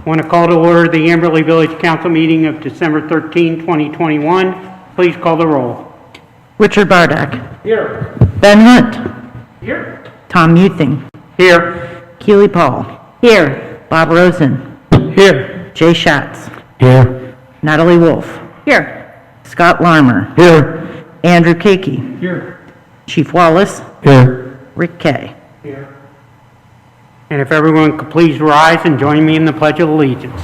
Want to call to order the Amberley Village Council meeting of December 13, 2021. Please call the roll. Richard Bardak. Here. Ben Hunt. Here. Tom Muthing. Here. Keely Paul. Here. Bob Rosen. Here. Jay Schatz. Here. Natalie Wolf. Here. Scott Larmer. Here. Andrew Kakey. Here. Chief Wallace. Here. Rick Kay. Here. And if everyone could please rise and join me in the Pledge of Allegiance.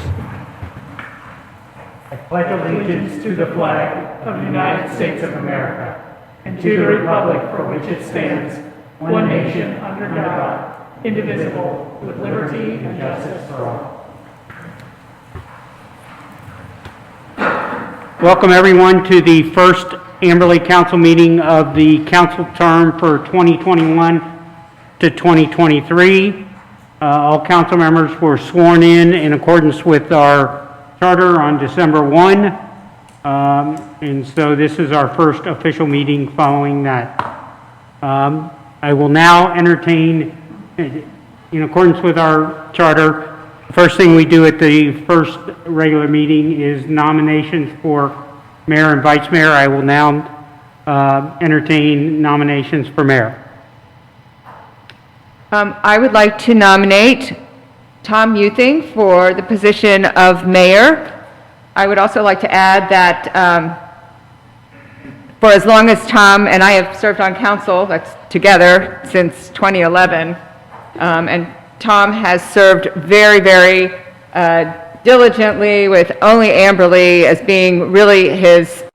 I pledge allegiance to the flag of the United States of America and to the republic for which it stands, one nation under God, indivisible, with liberty and justice for all. Welcome everyone to the first Amberley Council meeting of the council term for 2021 to 2023. All council members were sworn in accordance with our charter on December 1. And so this is our first official meeting following that. I will now entertain, in accordance with our charter, the first thing we do at the first regular meeting is nominations for mayor and vice mayor. I will now entertain nominations for mayor. I would like to nominate Tom Muthing for the position of mayor. I would also like to add that for as long as Tom and I have served on council, that's together since 2011, and Tom has served very, very diligently with only Amberley as being really his,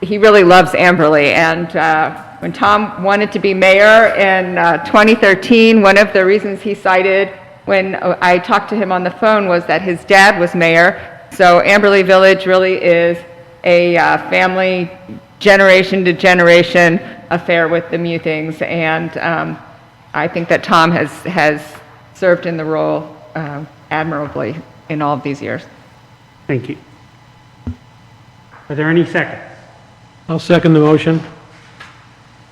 he really loves Amberley. And when Tom wanted to be mayor in 2013, one of the reasons he cited when I talked to him on the phone was that his dad was mayor. So Amberley Village really is a family generation to generation affair with the Muthings. And I think that Tom has served in the role admirably in all of these years. Thank you. Are there any seconds? I'll second the motion.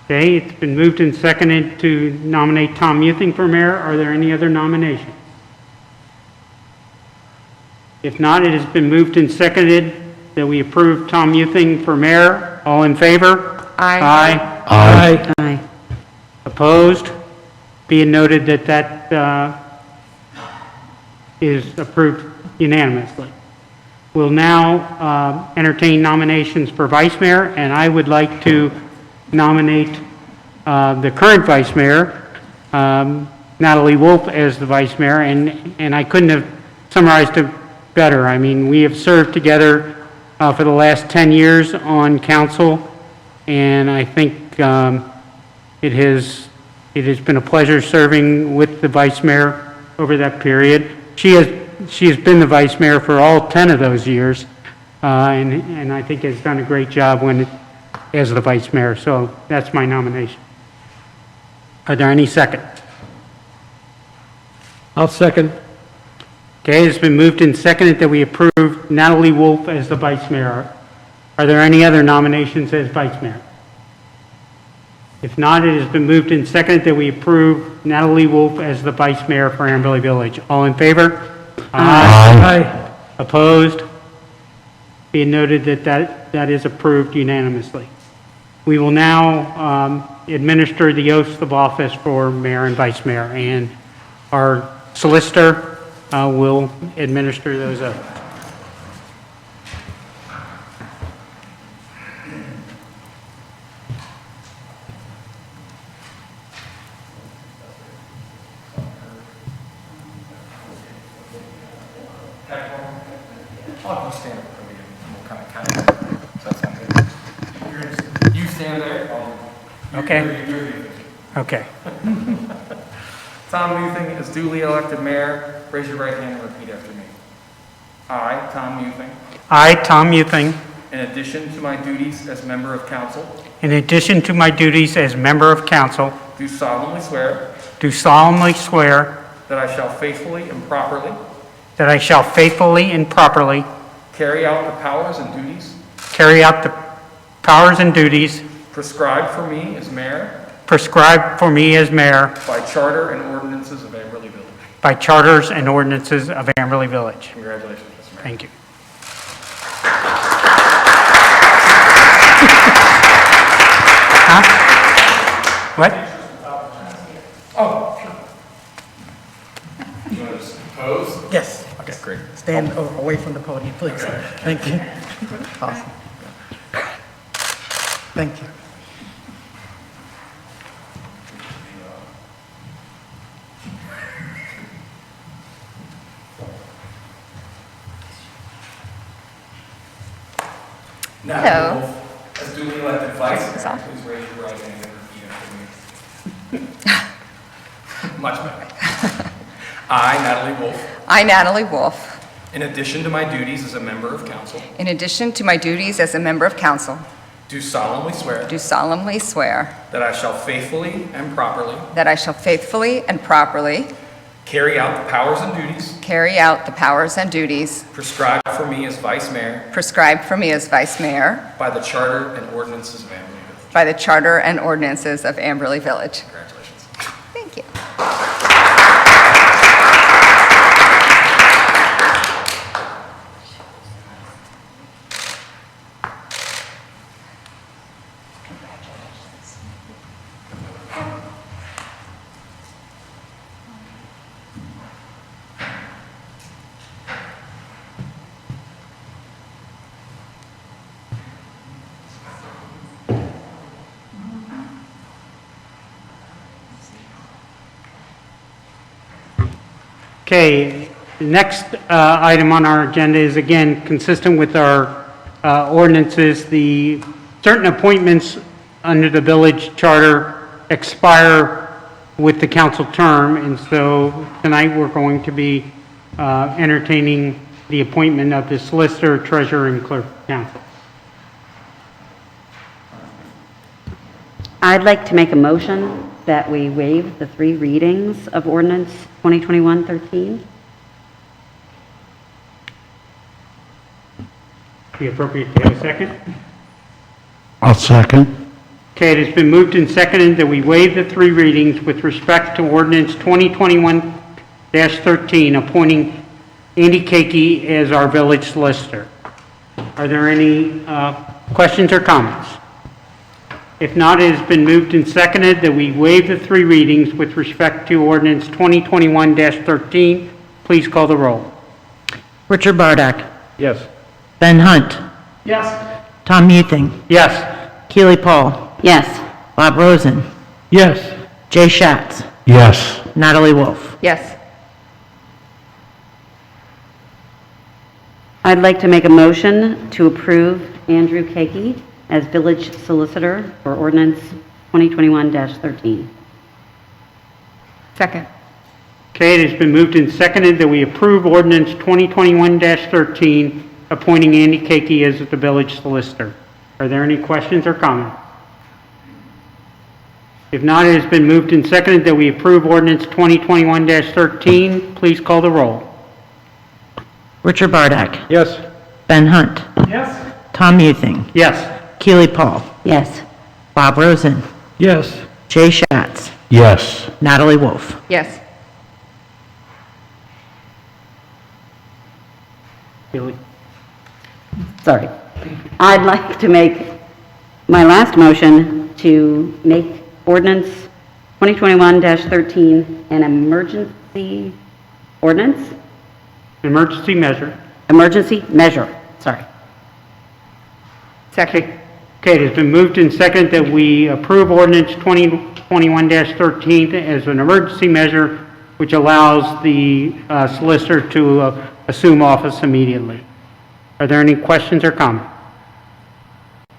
Okay, it's been moved and seconded to nominate Tom Muthing for mayor. Are there any other nominations? If not, it has been moved and seconded that we approve Tom Muthing for mayor. All in favor? Aye. Aye. Aye. Opposed? Be it noted that that is approved unanimously. We'll now entertain nominations for vice mayor, and I would like to nominate the current vice mayor, Natalie Wolf, as the vice mayor, and I couldn't have summarized it better. I mean, we have served together for the last 10 years on council, and I think it has been a pleasure serving with the vice mayor over that period. She has been the vice mayor for all 10 of those years, and I think has done a great job as the vice mayor. So that's my nomination. Are there any seconds? I'll second. Okay, it's been moved and seconded that we approve Natalie Wolf as the vice mayor. Are there any other nominations as vice mayor? If not, it has been moved and seconded that we approve Natalie Wolf as the vice mayor for Amberley Village. All in favor? Aye. Opposed? Be it noted that is approved unanimously. We will now administer the oaths of office for mayor and vice mayor, and our solicitor will administer those oaths. I'll just stand up for you, and we'll kind of count it. So that sounds good. You stand there. Okay. Okay. Tom Muthing is duly elected mayor. Raise your right hand and repeat after me. I, Tom Muthing, I, Tom Muthing, in addition to my duties as member of council, in addition to my duties as member of council, do solemnly swear that that I shall faithfully and properly carry out the powers and duties prescribed for me as mayor prescribed for me as mayor by charter and ordinances of Amberley Village. by charters and ordinances of Amberley Village. Congratulations, Mr. Mayor. Thank you. Huh? What? Oh, sure. You want to just pose? Yes. Okay, great. Stand away from the podium, please. Thank you. Awesome. Thank you. Now, Hello. as duly elected vice This mayor, on? please raise your right hand and repeat after me. Much better. I, Natalie Wolf, I, Natalie Wolf, in addition to my duties as a member of council, in addition to my duties as a member of council, do solemnly swear do solemnly swear that I shall faithfully and properly that I shall faithfully and properly carry out the powers and duties carry out the powers and duties prescribed for me as vice mayor prescribed for me as vice mayor by the charter and ordinances of Amberley Village. by the charter and ordinances of Amberley Village. Congratulations. Thank you. Okay, the next item on our agenda is again consistent with our ordinances. The certain appointments under the village charter expire with the council term, and so tonight we're going to be entertaining the appointment of the solicitor, treasurer, and clerk of council. I'd like to make a motion that we waive the 3 readings of ordinance 2021-13. Be appropriate to have a second? I'll second. Okay, it has been moved and seconded that we waive the 3 readings with respect to ordinance 2021-13, appointing Andy Kakey as our village solicitor. Are there any questions or comments? If not, it has been moved and seconded that we waive the 3 readings with respect to ordinance 2021-13. Please call the roll. Richard Bardak. Yes. Ben Hunt. Yes. Tom Muthing. Yes. Keely Paul. Yes. Bob Rosen. Yes. Jay Schatz. Yes. Natalie Wolf. Yes. I'd like to make a motion to approve Andrew Kakey as village solicitor for ordinance 2021-13. Second. Okay, it has been moved and seconded that we approve ordinance 2021-13, appointing Andy Kakey as the village solicitor. Are there any questions or comments? If not, it has been moved and seconded that we approve ordinance 2021-13. Please call the roll. Richard Bardak. Yes. Ben Hunt. Yes. Tom Muthing. Yes. Keely Paul. Yes. Bob Rosen. Yes. Jay Schatz. Yes. Natalie Wolf. Yes. Billy. Sorry. I'd like to make my last motion to make ordinance 2021-13 an emergency ordinance, Emergency measure. emergency measure, sorry. Second. Okay, it has been moved and seconded that we approve ordinance 2021-13 as an emergency measure, which allows the solicitor to assume office immediately. Are there any questions or comments?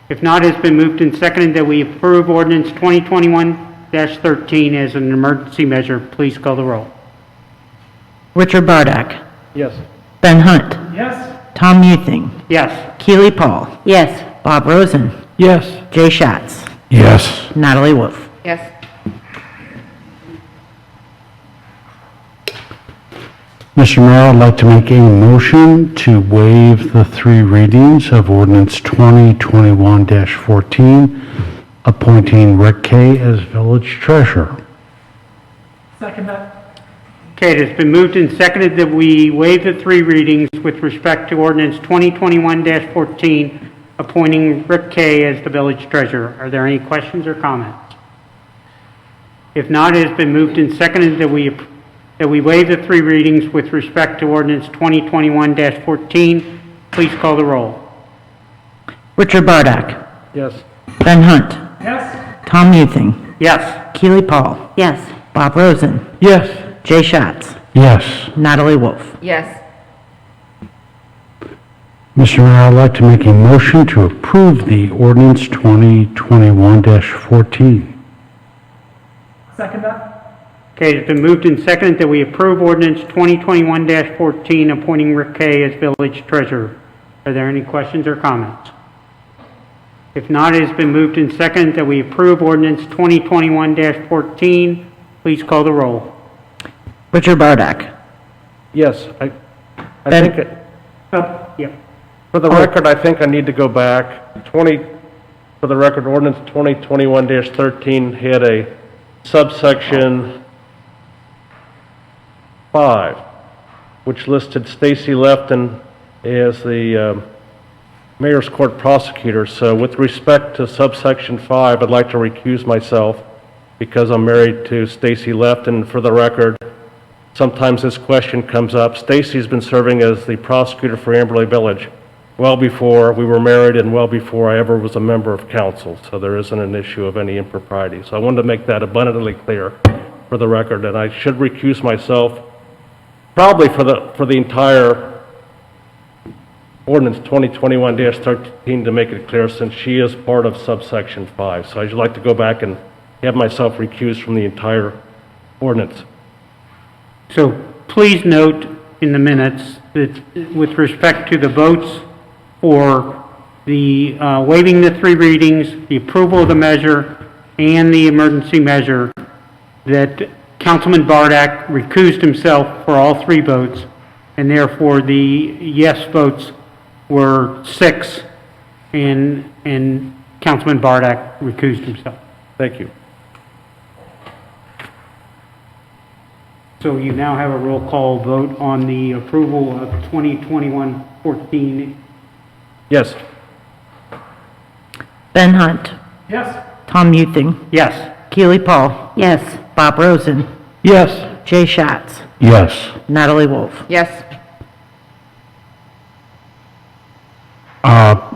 If not, it's been moved and seconded that we approve ordinance 2021-13 as an emergency measure. Please call the roll. Richard Bardak. Yes. Ben Hunt. Yes. Tom Muthing. Yes. Keely Paul. Yes. Bob Rosen. Yes. Jay Schatz. Yes. Natalie Wolf. Yes. Mr. Mayor, I'd like to make a motion to waive the 3 readings of ordinance 2021-14, appointing Rick Kay as village treasurer. Second that. Okay, it has been moved and seconded that we waive the three readings with respect to ordinance 2021-14, appointing Rick Kay as the village treasurer. Are there any questions or comments? If not, it has been moved and seconded that we waive the three readings with respect to ordinance 2021-14. Please call the roll. Richard Bardak. Yes. Ben Hunt. Yes. Tom Muthing. Yes. Keely Paul. Yes. Bob Rosen. Yes. Jay Schatz. Yes. Natalie Wolf. Yes. Mr. Mayor, I'd like to make a motion to approve the ordinance 2021-14. Second that? Okay, it's been moved and seconded that we approve ordinance 2021-14, appointing Rick Kay as village treasurer. Are there any questions or comments? If not, it has been moved and seconded that we approve ordinance 2021-14. Please call the roll. Richard Bardak. Yes, I Ben- think, Yep. for the record, I think I need to go back. For the record, ordinance 2021-13 had a subsection 5, which listed Stacy Lefton as the mayor's court prosecutor. So with respect to subsection 5, I'd like to recuse myself because I'm married to Stacy Lefton. For the record, sometimes this question comes up. Stacy's been serving as the prosecutor for Amberley Village well before we were married and well before I ever was a member of council, so there isn't an issue of any impropriety. So I wanted to make that abundantly clear for the record, and I should recuse myself probably for the entire ordinance 2021-13 to make it clear, since she is part of subsection 5. So I'd like to go back and have myself recused from the entire ordinance. So please note in the minutes that with respect to the votes for the waiving the three readings, the approval of the measure, and the emergency measure, that Councilman Bardak recused himself for all three votes, and therefore the yes votes were 6, and Councilman Bardak recused himself. Thank you. So you now have a roll call vote on the approval of 2021-14. Yes. Ben Hunt. Yes. Tom Muthing. Yes. Keely Paul. Yes. Bob Rosen. Yes. Jay Schatz. Yes. Natalie Wolf. Yes.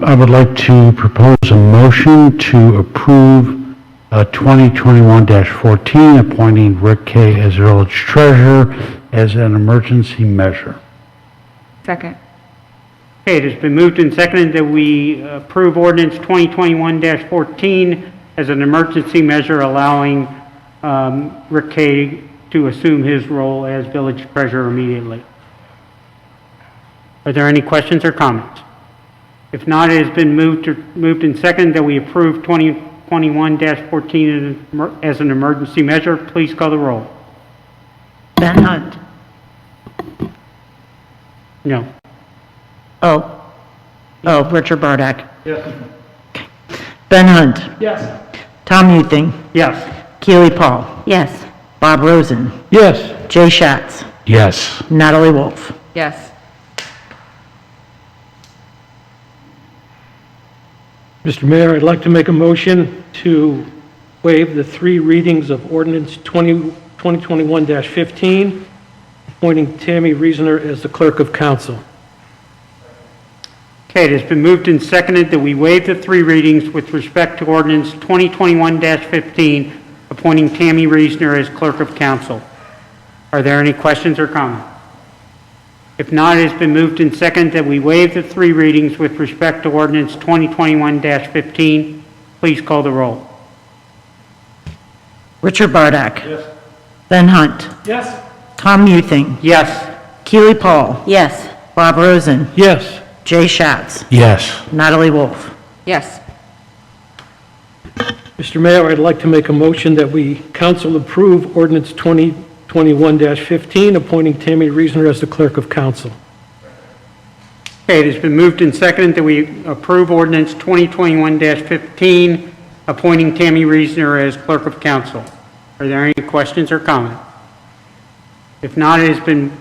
I would like to propose a motion to approve 2021-14, appointing Rick Kay as village treasurer as an emergency measure. Second. Okay, it has been moved and seconded that we approve ordinance 2021-14 as an emergency measure allowing Rick Kay to assume his role as village treasurer immediately. Are there any questions or comments? If not, it has been moved and seconded that we approve 2021-14 as an emergency measure. Please call the roll. Ben Hunt. No. Oh, Richard Bardak. Yes. Ben Hunt. Yes. Tom Muthing. Yes. Keely Paul. Yes. Bob Rosen. Yes. Jay Schatz. Yes. Natalie Wolf. Yes. Mr. Mayor, I'd like to make a motion to waive the three readings of ordinance 2021-15, appointing Tammy Reasoner as the clerk of council. Okay, it has been moved and seconded that we waive the three readings with respect to ordinance 2021-15, appointing Tammy Reasoner as clerk of council. Are there any questions or comments? If not, it has been moved and seconded that we waive the three readings with respect to ordinance 2021-15. Please call the roll. Richard Bardak. Yes. Ben Hunt. Yes. Tom Muthing. Yes. Keely Paul. Yes. Bob Rosen. Yes. Jay Schatz. Yes. Natalie Wolf. Yes. Mr. Mayor, I'd like to make a motion that we council approve ordinance 2021-15, appointing Tammy Reasoner as the clerk of council. Okay, it has been moved and seconded that we approve ordinance 2021-15, appointing Tammy Reasoner as clerk of council. Are there any questions or comments? If not, it has been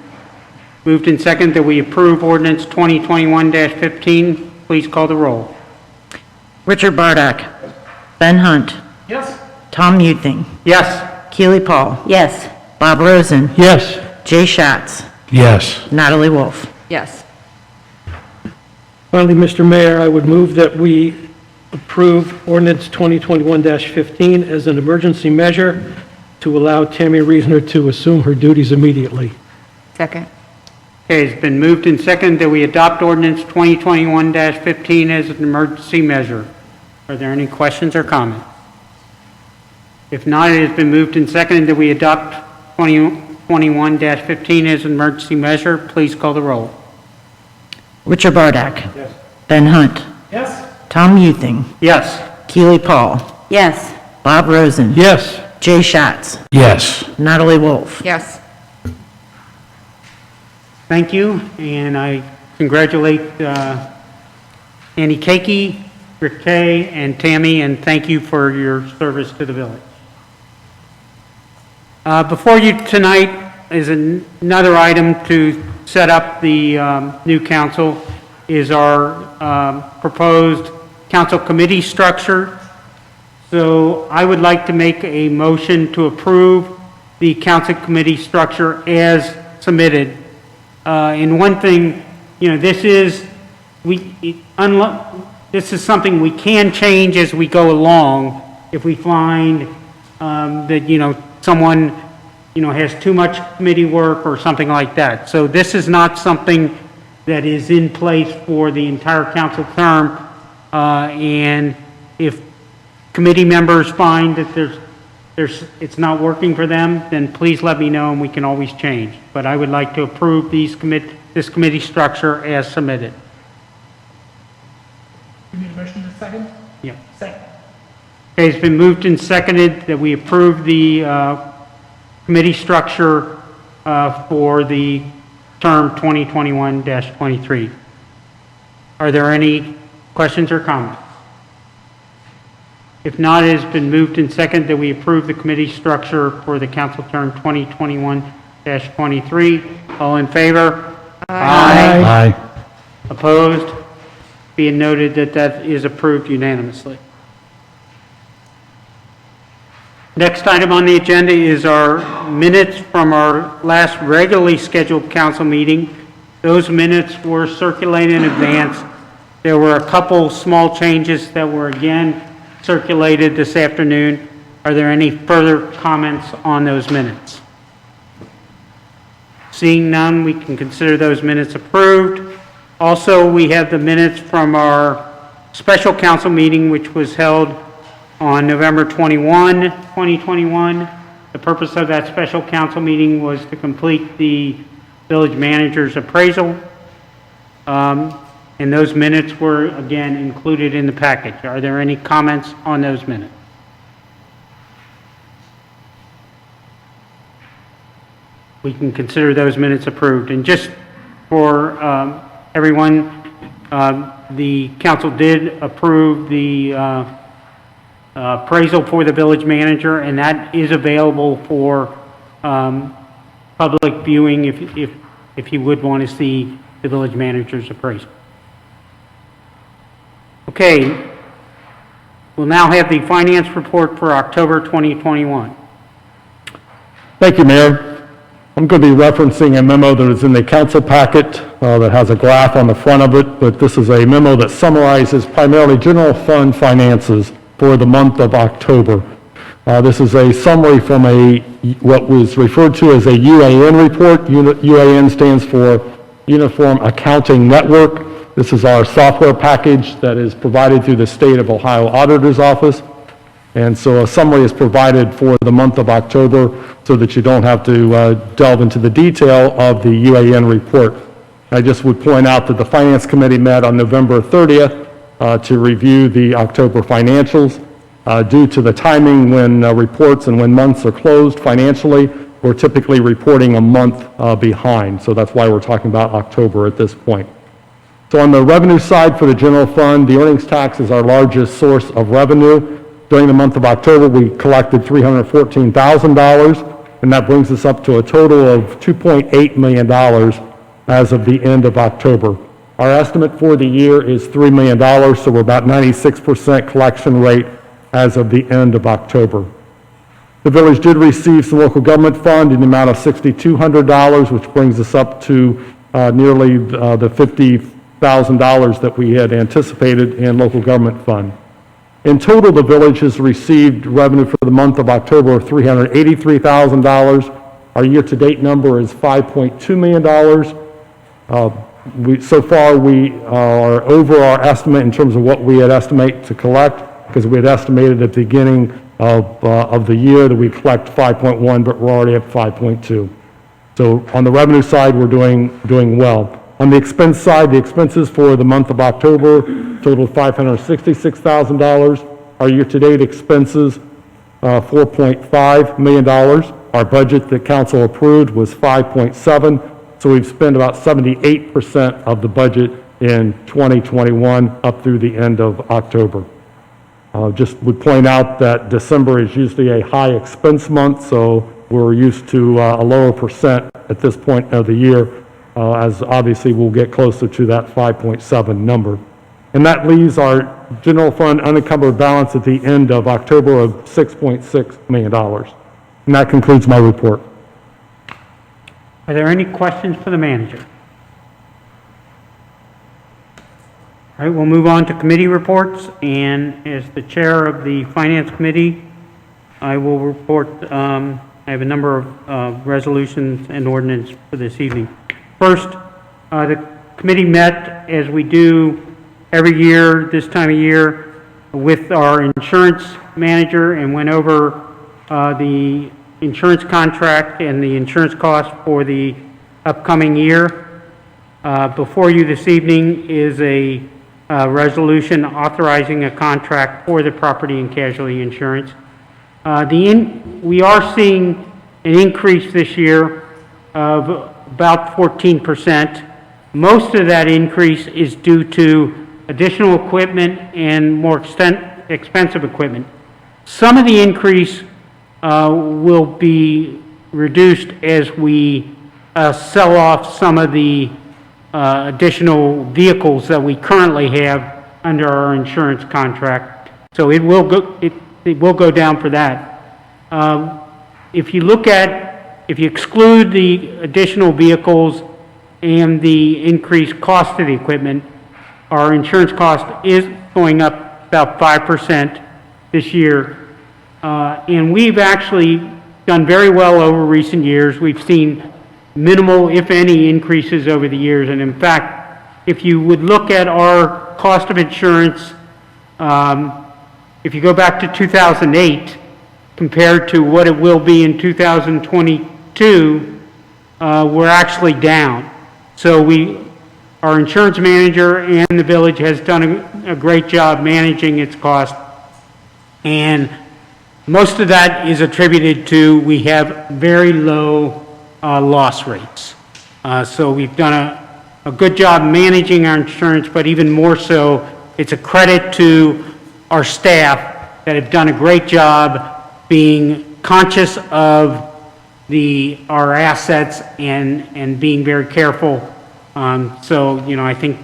moved and seconded that we approve ordinance 2021-15. Please call the roll. Richard Bardak. Ben Hunt. Yes. Tom Muthing. Yes. Keely Paul. Yes. Bob Rosen. Yes. Jay Schatz. Yes. Natalie Wolf. Yes. Finally, Mr. Mayor, I would move that we approve ordinance 2021-15 as an emergency measure to allow Tammy Reasoner to assume her duties immediately. Second. Okay, it's been moved and seconded that we adopt ordinance 2021-15 as an emergency measure. Are there any questions or comments? If not, it has been moved and seconded that we adopt 2021-15 as an emergency measure. Please call the roll. Richard Bardak. Ben Hunt. Yes. Tom Muthing. Yes. Keely Paul. Yes. Bob Rosen. Yes. Jay Schatz. Yes. Natalie Wolf. Yes. Thank you, and I congratulate Annie Keiki, Rick Kay, and Tammy, and thank you for your service to the village. Before you tonight is another item to set up the new council, is our proposed council committee structure. So I would like to make a motion to approve the council committee structure as submitted. And one thing, this is something we can change as we go along if we find that, someone, has too much committee work or something like that. So this is not something that is in place for the entire council term. And if committee members find that it's not working for them, then please let me know and we can always change. But I would like to approve this committee structure as submitted. You need a motion to second? Yep. Second. Okay, it's been moved and seconded that we approve the committee structure for the term 2021-23. Are there any questions or comments? If not, it has been moved and seconded that we approve the committee structure for the council term 2021-23. All in favor? Aye. Opposed? Being noted that that is approved unanimously. Next item on the agenda is our minutes from our last regularly scheduled council meeting. Those minutes were circulated in advance. There were a couple small changes that were again circulated this afternoon. Are there any further comments on those minutes? Seeing none, we can consider those minutes approved. Also, we have the minutes from our special council meeting, which was held on November 21, 2021. The purpose of that special council meeting was to complete the village manager's appraisal. And those minutes were, again, included in the package. Are there any comments on those minutes? We can consider those minutes approved. And just for everyone, the council did approve the appraisal for the village manager, and that is available for public viewing if you would want to see the village manager's appraisal. Okay, we'll now have the finance report for October 2021. Thank you, Mayor. I'm going to be referencing a memo that is in the council packet that has a graph on the front of it, but this is a memo that summarizes primarily general fund finances for the month of October. This is a summary from what was referred to as a UAN report. UAN stands for Uniform Accounting Network. This is our software package that is provided through the State of Ohio Auditor's Office. And so a summary is provided for the month of October so that you don't have to delve into the detail of the UAN report. I just would point out that the Finance Committee met on November 30th to review the October financials. Due to the timing when reports and when months are closed financially, we're typically reporting a month behind. So that's why we're talking about October at this point. So on the revenue side for the general fund, the earnings tax is our largest source of revenue. During the month of October, we collected $314,000. and that brings us up to a total of $2.8 million as of the end of October. Our estimate for the year is $3 million, so we're about 96% collection rate as of the end of October. The village did receive some local government fund in the amount of $6,200, which brings us up to nearly the $50,000 that we had anticipated in local government fund. In total, the village has received revenue for the month of October of $383,000. Our year-to-date number is $5.2 million. So far, we are over our estimate in terms of what we had estimated to collect, because we had estimated at the beginning of the year that we collect 5.1, but we're already at 5.2. So on the revenue side, we're doing well. On the expense side, the expenses for the month of October totaled $566,000. Our year-to-date expenses, $4.5 million. Our budget that council approved was 5.7, so we've spent about 78% of the budget in 2021 up through the end of October. Just would point out that December is usually a high expense month, so we're used to a lower percent at this point of the year, as obviously we'll get closer to that 5.7 number. And that leaves our general fund unencumbered balance at the end of October of $6.6 million. And that concludes my report. Are there any questions for the manager? All right, we'll move on to committee reports, and as the chair of the Finance Committee, I will report, I have a number of resolutions and ordinance for this evening. First, the committee met, as we do every year, this time of year, with our insurance manager and went over the insurance contract and the insurance cost for the upcoming year. Before you this evening is a resolution authorizing a contract for the property and casualty insurance. We are seeing an increase this year of about 14%. Most of that increase is due to additional equipment and more expensive equipment. Some of the increase will be reduced as we sell off some of the additional vehicles that we currently have under our insurance contract. So it will go down for that. If you exclude the additional vehicles and the increased cost of the equipment, our insurance cost is going up about 5% this year. And we've actually done very well over recent years. We've seen minimal, if any, increases over the years. And in fact, if you would look at our cost of insurance, if you go back to 2008, compared to what it will be in 2022, we're actually down. So our insurance manager and the village has done a great job managing its cost. And most of that is attributed to we have very low loss rates. So we've done a good job managing our insurance, but even more so, it's a credit to our staff that have done a great job being conscious of our assets and being very careful. So, I think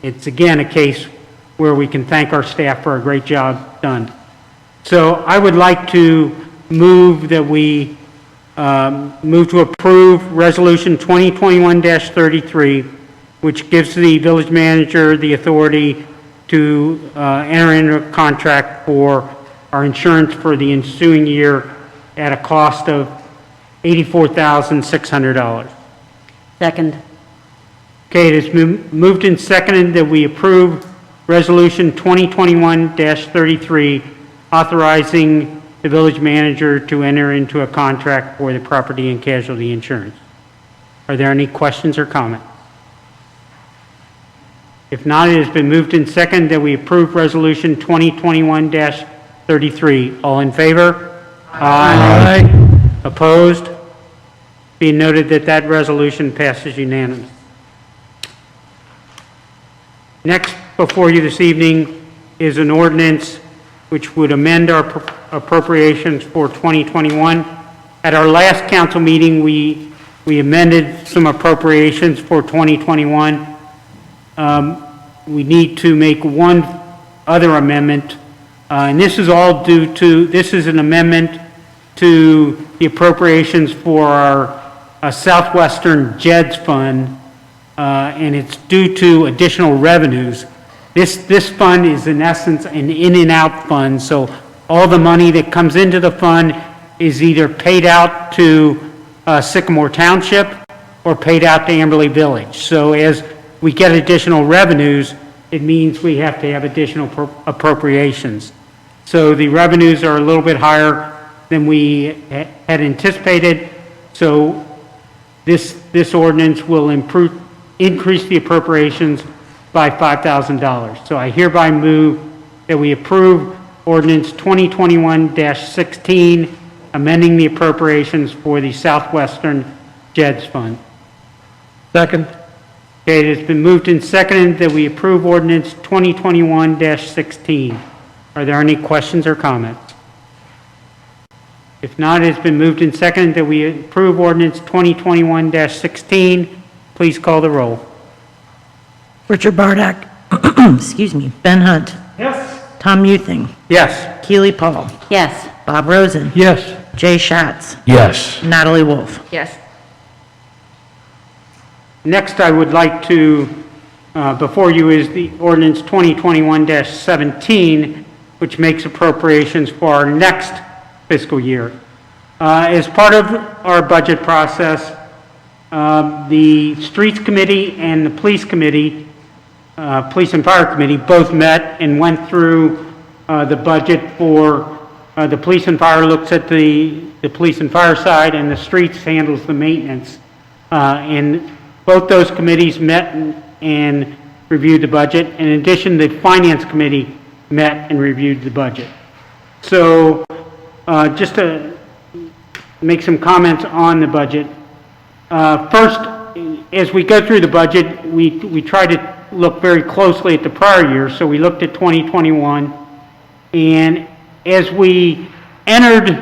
it's again a case where we can thank our staff for a great job done. So I would like to move that we move to approve Resolution 2021-33, which gives the village manager the authority to enter into a contract for our insurance for the ensuing year at a cost of $84,600. Second. Okay, it is moved and seconded that we approve Resolution 2021-33, authorizing the village manager to enter into a contract for the property and casualty insurance. Are there any questions or comments? If not, it has been moved and seconded that we approve Resolution 2021-33. All in favor? Aye. Opposed? Be noted that that resolution passes unanimously. Next before you this evening is an ordinance which would amend our appropriations for 2021 At our last council meeting, we amended some appropriations for 2021. We need to make one other amendment, and this is all due to, this is an amendment to the appropriations for our Southwestern JEDS Fund, and it's due to additional revenues. This fund is in essence an in and out fund, so all the money that comes into the fund is either paid out to Sycamore Township or paid out to Amberley Village. So as we get additional revenues, it means we have to have additional appropriations. So the revenues are a little bit higher than we had anticipated. So this ordinance will increase the appropriations by $5,000. So I hereby move that we approve ordinance 2021-16, amending the appropriations for the Southwestern JEDS Fund. Second. Okay, it has been moved and seconded that we approve ordinance 2021-16. Are there any questions or comments? If not, it has been moved and seconded that we approve ordinance 2021-16. Please call the roll. Richard Bardak. Excuse me. Ben Hunt. Yes. Tom Muthing. Yes. Keely Paul. Yes. Bob Rosen. Yes. Jay Schatz. Yes. Natalie Wolf. Yes. Next, I would like to, before you is the ordinance 2021-17, which makes appropriations for our next fiscal year. As part of our budget process, the Streets Committee and the Police Committee, Police and Fire Committee, both met and went through the budget for the Police and Fire looks at the Police and Fire side, and the Streets handles the maintenance. And both those committees met and reviewed the budget. In addition, the Finance Committee met and reviewed the budget. So just to make some comments on the budget. First, as we go through the budget, we try to look very closely at the prior year. So we looked at 2021, and as we entered,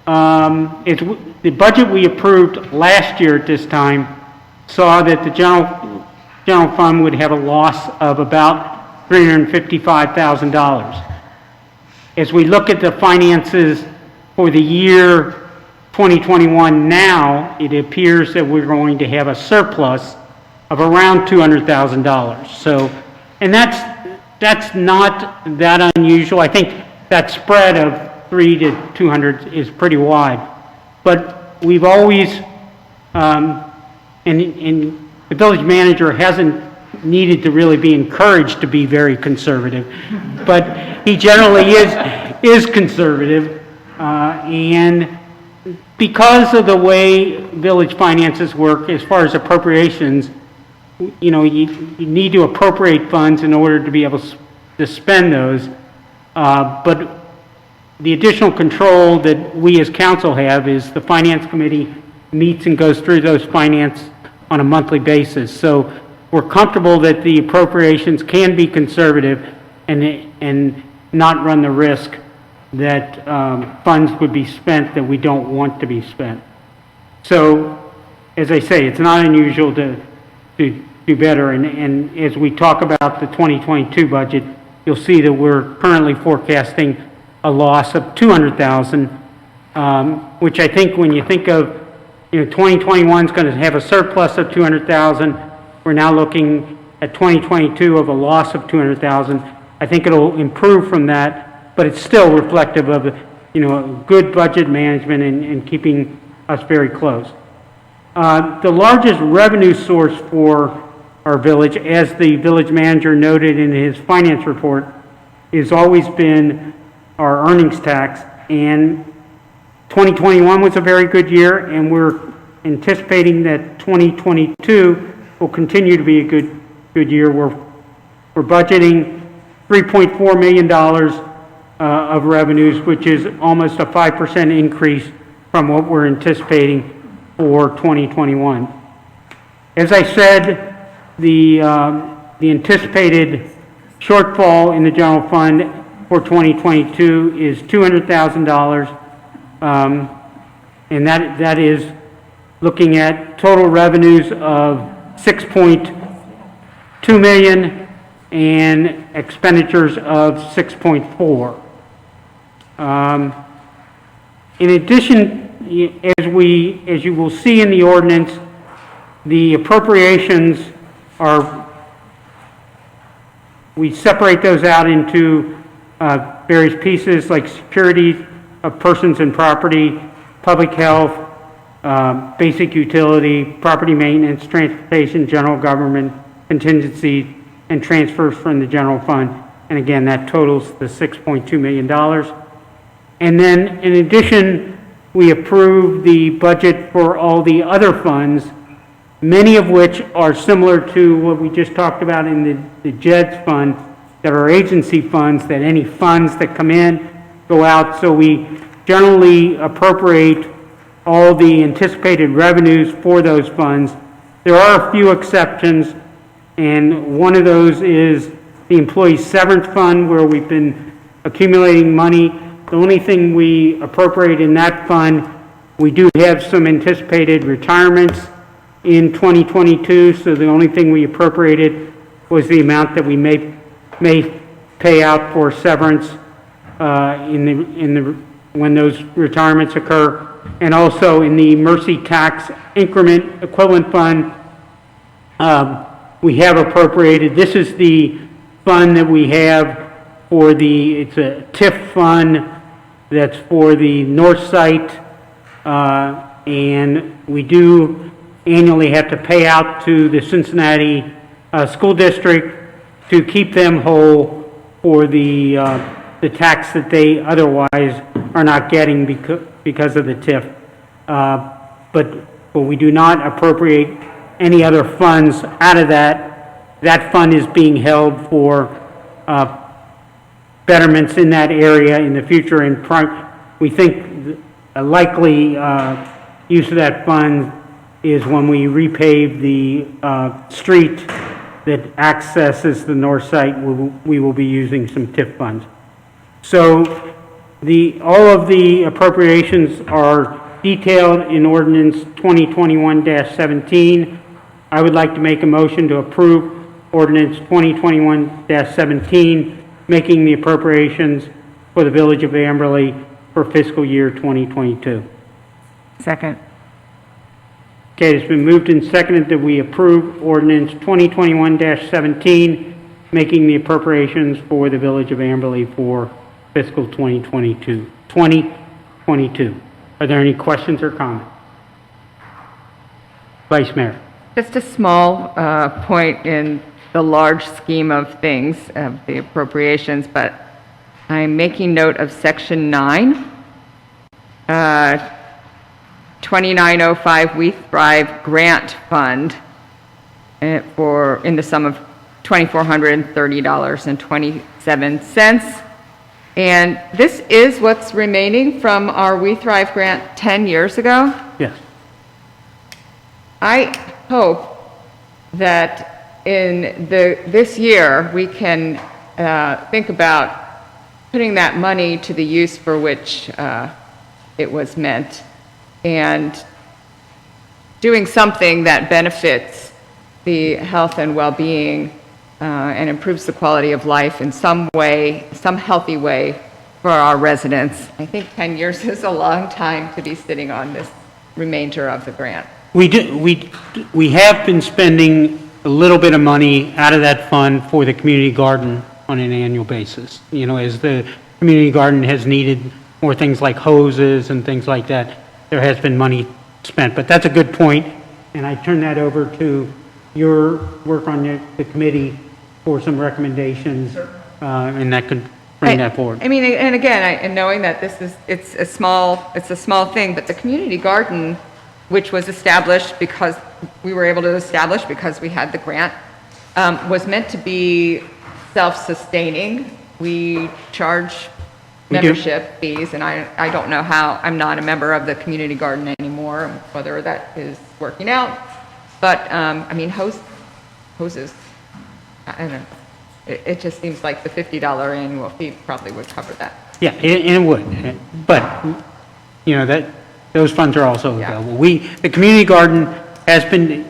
the budget we approved last year at this time saw that the general fund would have a loss of about $355,000. As we look at the finances for the year 2021 now, it appears that we're going to have a surplus of around $200,000. So, and that's not that unusual. I think that spread of 3 to 200 is pretty wide. But we've always, and the village manager hasn't needed to really be encouraged to be very conservative, but he generally is conservative, and because of the way village finances work as far as appropriations, you know, you need to appropriate funds in order to be able to spend those, but the additional control that we as council have is the Finance Committee meets and goes through those finance on a monthly basis. So we're comfortable that the appropriations can be conservative and not run the risk that funds would be spent that we don't want to be spent. So, as I say, it's not unusual to do better. And as we talk about the 2022 budget, you'll see that we're currently forecasting a loss of $200,000, which I think when you think of, 2021 is going to have a surplus of $200,000. We're now looking at 2022 of a loss of $200,000. I think it'll improve from that, but it's still reflective of, good budget management and keeping us very close. The largest revenue source for our village, as the village manager noted in his finance report, has always been our earnings tax, and 2021 was a very good year, and we're anticipating that 2022 will continue to be a good year. We're budgeting $3.4 million of revenues, which is almost a 5% increase from what we're anticipating for 2021. As I said, the anticipated shortfall in the general fund for 2022 is $200,000, And that is looking at total revenues of 6.2 million and expenditures of 6.4. In addition, as you will see in the ordinance, the appropriations we separate those out into various pieces like security of persons and property, public health, basic utility, property maintenance, transportation, general government, contingency, and transfers from the general fund. And again, that totals the $6.2 million. And then, in addition, we approve the budget for all the other funds, many of which are similar to what we just talked about in the JEDS fund, that are agency funds, that any funds that come in go out. So we generally appropriate all the anticipated revenues for those funds. There are a few exceptions, and one of those is the employee severance fund, where we've been accumulating money. The only thing we appropriate in that fund, we do have some anticipated retirements in 2022, so the only thing we appropriated was the amount that we may pay out for severance when those retirements occur. And also in the Mercy Tax Increment Equivalent Fund, we have appropriated, this is the fund that we have for it's a TIF fund that's for the north site, and we do annually have to pay out to the Cincinnati School District to keep them whole for the tax that they otherwise are not getting because of the TIF. But we do not appropriate any other funds out of that. That fund is being held for betterments in that area in the future, and we think a likely use of that fund is when we repave the street that accesses the north site. We will be using some TIF funds. So all of the appropriations are detailed in Ordinance 2021-17. I would like to make a motion to approve Ordinance 2021-17, making the appropriations for the Village of Amberley for fiscal year 2022. Second. Okay, it's been moved and seconded that we approve Ordinance 2021-17, making the appropriations for the Village of Amberley for fiscal 2022. Are there any questions or comments? Vice Mayor. Just a small point in the large scheme of things, of the appropriations, but I'm making note of Section 9, 2905 We Thrive Grant Fund in the sum of $2,430.27. And this is what's remaining from our We Thrive grant 10 years ago. Yes. I hope that in this year we can think about putting that money to the use for which it was meant, and doing something that benefits the health and well-being and improves the quality of life in some way, some healthy way for our residents. I think 10 years is a long time to be sitting on this remainder of the grant. We have been spending a little bit of money out of that fund for the community garden on an annual basis. You know, as the community garden has needed more things like hoses and things like that, there has been money spent. But that's a good point, and I turn that over to your work on the committee for some recommendations, and that could bring that forward. I mean, and again, and knowing that it's a small thing, but the community garden, which was established because we were able to establish because we had the grant, was meant to be self-sustaining. We charge membership fees, and I don't know how, I'm not a member of the community garden anymore, whether that is working out. But, I mean, hoses, I don't know. It just seems like the $50 annual fee probably would cover that. Yeah, and it would. But, you know, those funds are also Yeah. available. The community garden has been,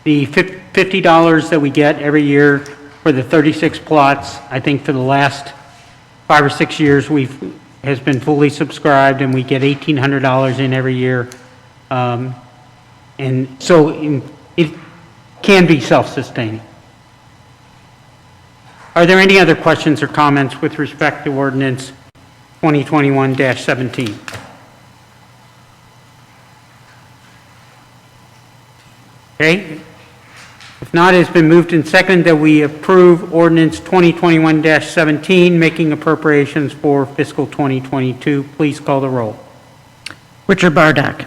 the $50 that we get every year for the 36 plots, I think for the last 5 or 6 years, has been fully subscribed, and we get $1,800 in every year. And so it can be self-sustaining. Are there any other questions or comments with respect to ordinance 2021-17? Okay. If not, it's been moved and seconded that we approve ordinance 2021-17, making appropriations for fiscal 2022. Please call the roll. Richard Bardock.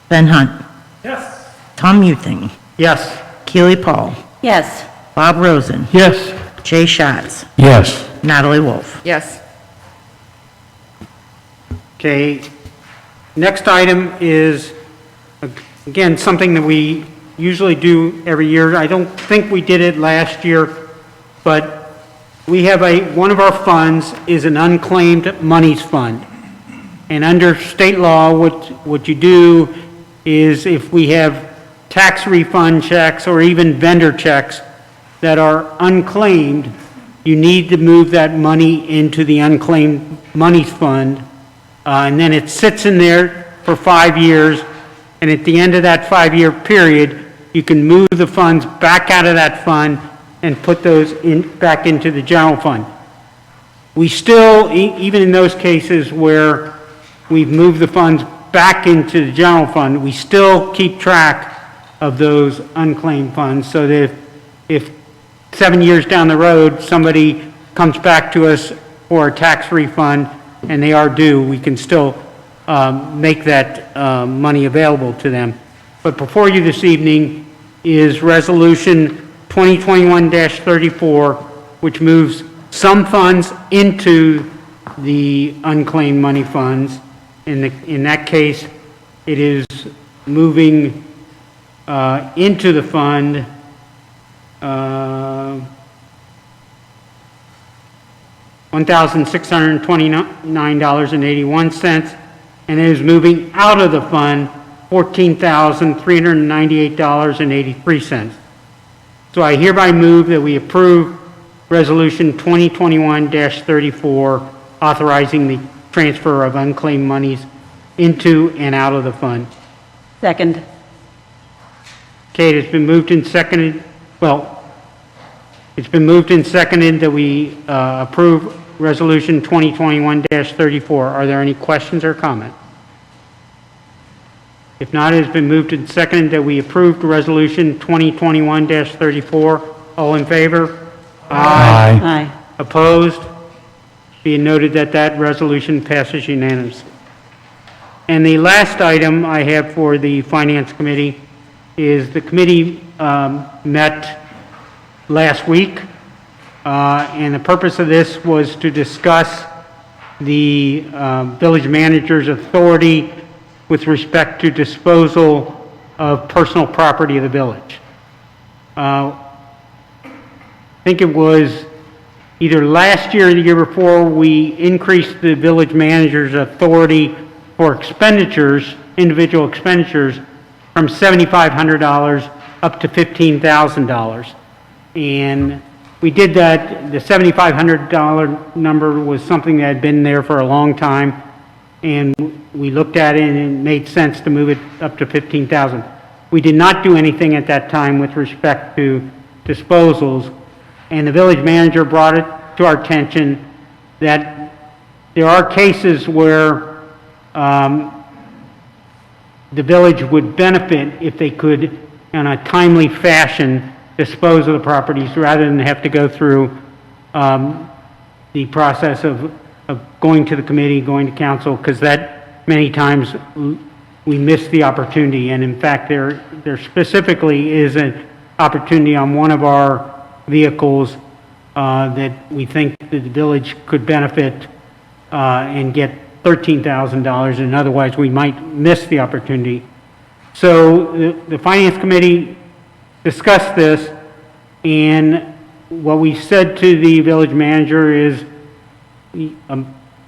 Ben Hunt. Yes. Tom Muthing. Yes. Keely Paul. Yes. Bob Rosen. Yes. Jay Schatz. Yes. Natalie Wolf. Yes. Okay. Next item is, again, something that we usually do every year. I don't think we did it last year, but we have one of our funds is an unclaimed monies fund. And under state law, what you do is if we have tax refund checks or even vendor checks that are unclaimed, you need to move that money into the unclaimed monies fund. And then it sits in there for 5 years. And at the end of that 5-year period, you can move the funds back out of that fund and put those back into the general fund. We still, even in those cases where we've moved the funds back into the general fund, we still keep track of those unclaimed funds, so that if 7 years down the road, somebody comes back to us for a tax refund and they are due, we can still make that money available to them. But before you this evening is Resolution 2021-34, which moves some funds into the unclaimed money funds. In that case, it is moving into the fund $1,629.81, and it is moving out of the fund $14,398.83. So I hereby move that we approve Resolution 2021-34, authorizing the transfer of unclaimed monies into and out of the fund. Second. Okay, it has been moved and seconded, it's been moved and seconded that we approve Resolution 2021-34. Are there any questions or comments? If not, it has been moved and seconded that we approve Resolution 2021-34. All in favor? Aye. Aye. Opposed? Be it noted that that resolution passes unanimously. And the last item I have for the Finance Committee is the committee met last week, and the purpose of this was to discuss the village manager's authority with respect to disposal of personal property of the village. I think it was either last year or the year before, we increased the village manager's authority for expenditures, individual expenditures, from $7,500 up to $15,000. And we did that. The $7,500 number was something that had been there for a long time, and we looked at it and it made sense to move it up to $15,000. We did not do anything at that time with respect to disposals, and the village manager brought it to our attention that there are cases where the village would benefit if they could, in a timely fashion, dispose of the properties rather than have to go through the process of going to the committee, going to council, because that many times we miss the opportunity. And in fact, there specifically is an opportunity on one of our vehicles that we think that the village could benefit and get $13,000, and otherwise we might miss the opportunity. So the Finance Committee discussed this, and what we said to the village manager is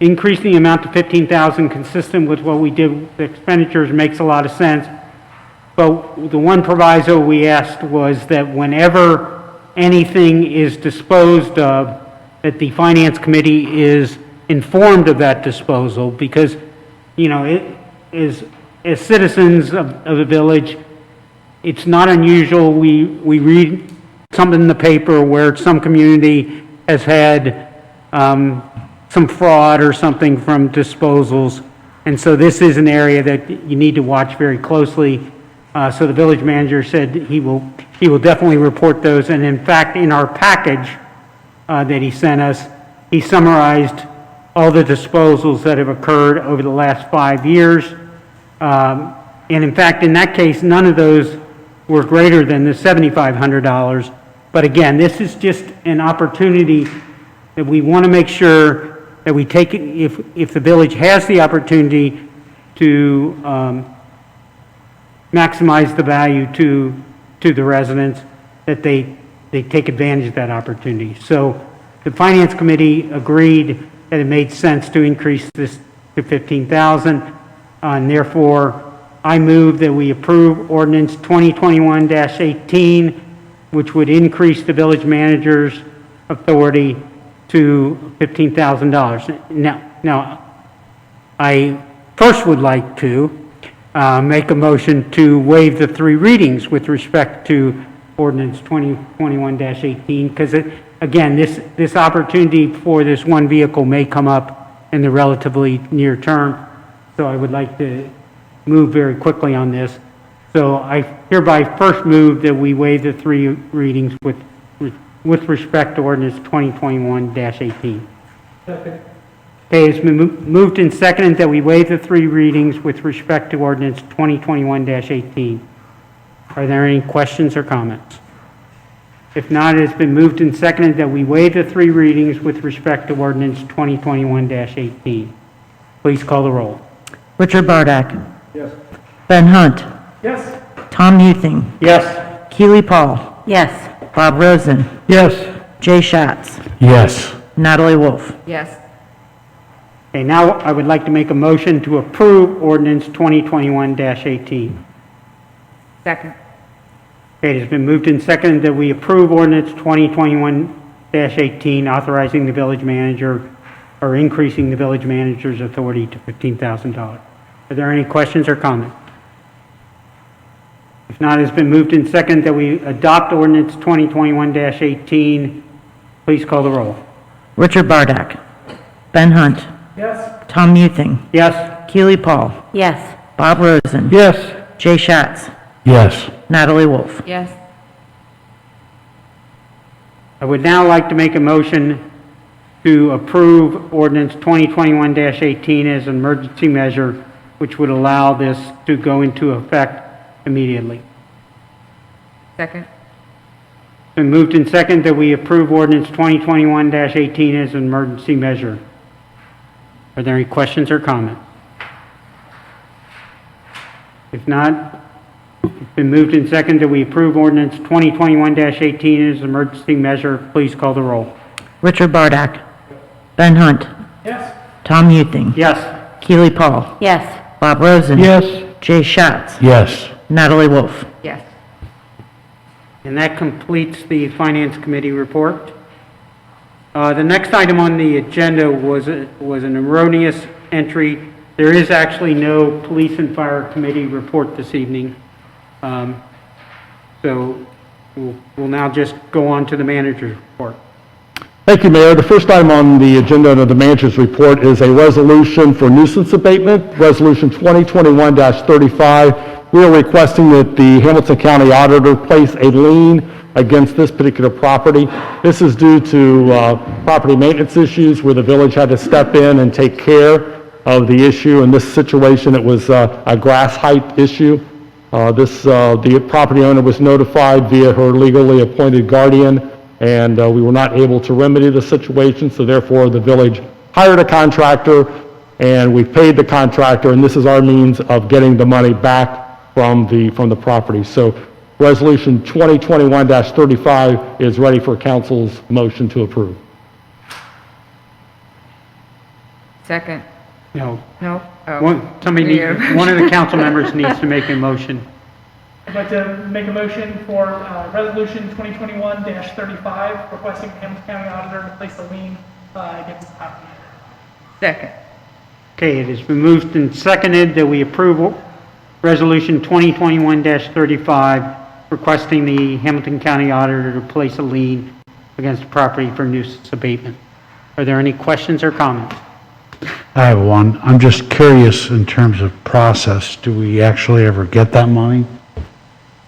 increasing the amount to 15,000 consistent with what we did with the expenditures makes a lot of sense. But the one proviso we asked was that whenever anything is disposed of, that the Finance Committee is informed of that disposal, because, you know, it is, as citizens of the village, it's not unusual, we read something in the paper where some community has had some fraud or something from disposals, and so this is an area that you need to watch very closely. So the village manager said he will definitely report those, and in fact, in our package that he sent us, he summarized all the disposals that have occurred over the last 5 years. And in fact, in that case, none of those were greater than the $7,500. But again, this is just an opportunity that we want to make sure that we take, if the village has the opportunity to maximize the value to the residents, that they take advantage of that opportunity. So the Finance Committee agreed that it made sense to increase this to 15,000, and therefore I move that we approve Ordinance 2021-18, which would increase the village manager's authority to $15,000. Now, I first would like to make a motion to waive the 3 readings with respect to Ordinance 2021-18, because again, this opportunity for this one vehicle may come up in the relatively near term, so I would like to move very quickly on this. So I hereby first move that we waive the 3 readings with respect to Ordinance 2021-18. Okay, it's been moved and seconded that we waive the 3 readings with respect to Ordinance 2021-18. Are there any questions or comments? If not, it has been moved and seconded that we waive the 3 readings with respect to Ordinance 2021-18. Please call the roll. Richard Bardak. Yes. Ben Hunt. Yes. Tom Muthing. Yes. Keely Paul. Yes. Bob Rosen. Yes. Jay Schatz. Yes. Natalie Wolf. Yes. Okay, now I would like to make a motion to approve Ordinance 2021-18. Second. Okay, it has been moved and seconded that we approve Ordinance 2021-18, authorizing the village manager or increasing the village manager's authority to $15,000. Are there any questions or comments? If not, it has been moved and seconded that we adopt Ordinance 2021-18. Please call the roll. Richard Bardak. Ben Hunt. Yes. Tom Muthing. Yes. Keely Paul. Yes. Bob Rosen. Yes. Jay Schatz. Yes. Natalie Wolf. Yes. I would now like to make a motion to approve Ordinance 2021-18 as an emergency measure, which would allow this to go into effect immediately. Second. It's been moved and seconded that we approve Ordinance 2021-18 as an emergency measure. Are there any questions or comments? If not, it's been moved and seconded that we approve Ordinance 2021-18 as an emergency measure. Please call the roll. Richard Bardak. Ben Hunt. Yes. Tom Muthing. Yes. Keely Paul. Yes. Bob Rosen. Yes. Jay Schatz. Yes. Natalie Wolf. Yes. And that completes the Finance Committee report. The next item on the agenda was an erroneous entry. There is actually no Police and Fire Committee report this evening. So we'll now just go on to the manager's report. Thank you, Mayor. The first item on the agenda under the manager's report is a resolution for nuisance abatement, Resolution 2021-35. We are requesting that the Hamilton County Auditor place a lien against this particular property. This is due to property maintenance issues where the village had to step in and take care of the issue. In this situation, it was a grass height issue. The property owner was notified via her legally appointed guardian, and we were not able to remedy the situation, so therefore the village hired a contractor, and we paid the contractor, and this is our means of getting the money back from the property. So Resolution 2021-35 is ready for council's motion to approve. Second. No. No? Oh. One of the council members needs to make a motion. I'd like to make a motion for Resolution 2021-35, requesting the Hamilton County Auditor to place a lien against the property. Second. Okay, it has been moved and seconded that we approve Resolution 2021-35, requesting the Hamilton County Auditor to place a lien against the property for nuisance abatement. Are there any questions or comments? I have one. I'm just curious in terms of process, do we actually ever get that money?